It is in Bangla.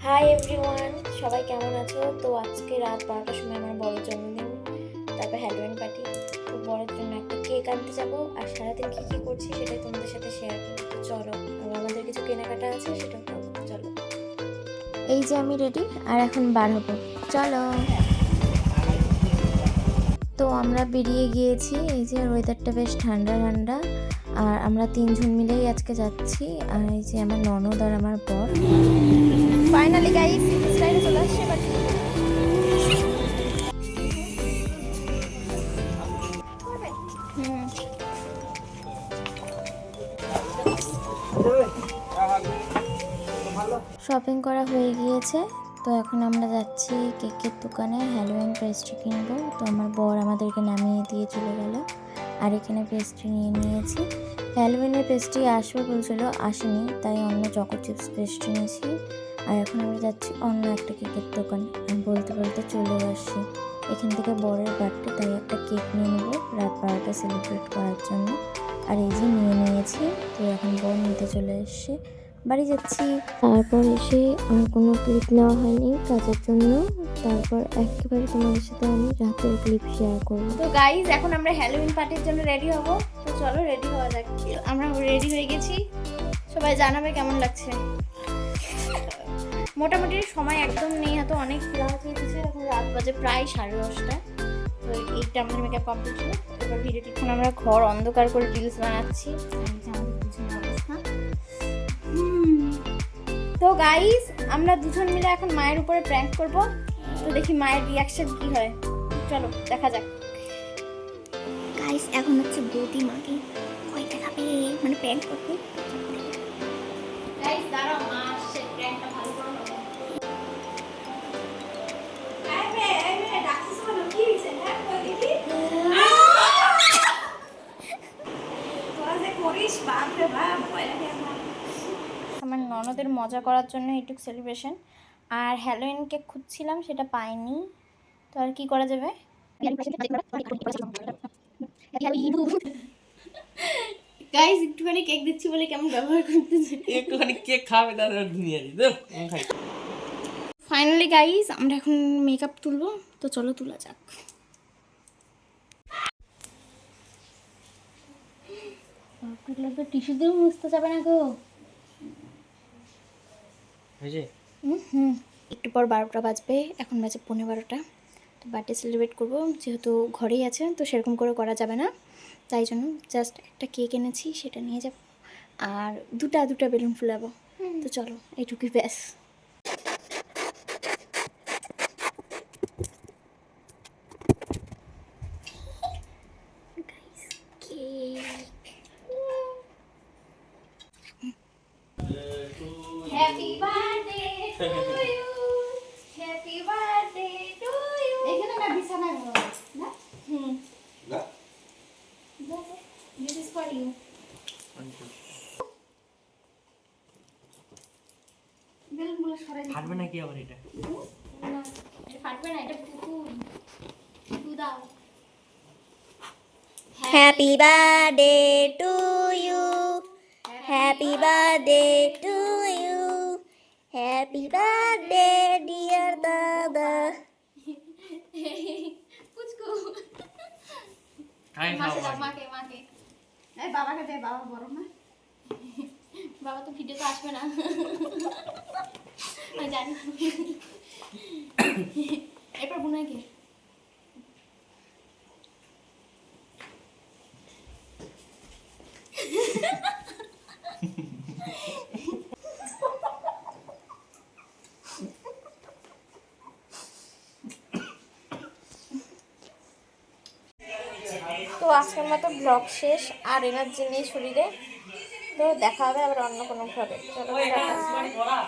হাই এভরিওয়ান, সবাই কেমন আছো? তো আজকে রাত 12টার সময় আমার বড়ের জন্মদিন, তারপর হ্যালোউইন পার্টি। তো বড়ের জন্য একটা কেক আনতে যাবো, আর সারাদিন কী কী করছি সেটাই তোমাদের সাথে শেয়ার করবো। তো চলো, আর আমাদের কিছু কেনাকাটা আছে সেটাও করবো। চলো, এই যে আমি রেডি, আর এখন বার হবো। চলো। তো আমরা বেরিয়ে গিয়েছি। এই যে ওয়েদারটা বেশ ঠান্ডা ঠান্ডা, আর আমরা তিনজন মিলেই আজকে যাচ্ছি। আর এই যে আমার ননদ আর আমার বর। ফাইনালি গাইস স্টাইলে চলে আসছে। শপিং করা হয়ে গিয়েছে। তো এখন আমরা যাচ্ছি কেকের দোকানে হ্যালোউইন পেস্ট্রি কিনবো। তো আমার বর আমাদেরকে নামিয়ে দিয়ে চলে গেল, আর এখানে পেস্ট্রি নিয়ে নিয়েছি। হ্যালোউইনের পেস্ট্রি আসবে বলছিল, আসেনি, তাই অন্য চকো চিপস পেস্ট্রি নিয়েছি। আর এখন আমরা যাচ্ছি অন্য একটা কেকের দোকানে। আমি বলতে বলতে চলে আসছি। এখান থেকে বরের বার্থডে, তাই একটা কেক নিয়ে নেবো রাত 12টা সেলিব্রেট করার জন্য। আর এই যে নিয়ে নিয়েছি। তো এখন বর নিতে চলে এসছে, বাড়ি যাচ্ছি। তারপর এসে আর কোনো ক্লিপ নেওয়া হয়নি কাজের জন্য। তারপর একেবারে তোমাদের সাথে আমি রাতের ক্লিপ শেয়ার করবো। তো গাইজ এখন আমরা হ্যালোউইন পার্টির জন্য রেডি হব। তো চলো রেডি হওয়া যাক। আমরা রেডি হয়ে গেছি, সবাই জানাবে কেমন লাগছে। মোটামুটি সময় একদম নেই, হয়তো অনেক রাত হয়ে গেছে। এখন রাত বাজে প্রায় 10:30। তো এইটা আমাদের মেকআপ কমপ্লিট হলো। এবার ভিডিওটি এখন আমরা ঘর অন্ধকার করে রিলস বানাচ্ছি। তো গাইস আমরা দুজন মিলে এখন মায়ের উপরে প্র্যাঙ্ক করব। তো দেখি মায়ের রিয়াকশন কি হয়, চলো দেখা যাক। গাইস এখন হচ্ছে বৌদি মাকে ভয় দেখাবে, মানে প্র্যাঙ্ক করবে। গাইস দাঁড়াও, মা আসছে, প্র্যাঙ্কটা ভালো করে হবে। আইবে ডাকছিস বলো, কি হইছে? হ্যাঁ কই দেখি। তোরা যে করিস বাপ রে বাপ, ভয় লাগে আমার। আমার ননদের মজা করার জন্য এইটুক সেলিব্রেশন। আর হ্যালোউইন কেক খুঁজছিলাম, সেটা পাইনি। তো আর কি করা যাবে। গাইস একটুখানি কেক দিচ্ছি বলে কেমন ব্যবহার করতেছে। একটুখানি কেক খাবে তার দুনিয়া দিতে খাই। ফাইনালি গাইস আমরা এখন মেকআপ তুলবো। তো চলো তোলা যাক। টিস্যু দিয়েও মুছতে যাবে না গো। একটু পর 12টা বাজবে, এখন বাজে 12:15। তো বার্থডে সেলিব্রেট করবো, যেহেতু ঘরেই আছে, তো সেরকম করে করা যাবে না। তাই জন্য জাস্ট একটা কেক এনেছি, সেটা নিয়ে যাব। আর দুটা বেলুন ফুলাবো। তো চলো, এইটুকুই ব্যাস। Happy birthday to you. Happy birthday to you. এখানে না বিছানা গো না? না? This is for you. বেলুনগুলো সরাই দিই। ফাটবে নাকি আবার এটা? না, এটা ফাটবে না, এটা পুতুল। পুতুল দাও। Happy birthday to you. Happy birthday to you. Happy birthday dear Dada. পুচকু খাই মাকে খাও দাও, মাকে এই বাবাকে দে, বাবা বড় না। বাবা তো ভিডিওতে আসবে না, আমি জানি। এরপর বুনাই কে তো আজকের মতো ব্লগ শেষ, আর এনার্জি নেই শরীরে। তো দেখা হবে আবার অন্য কোনো ভাবে। চলো টাটা।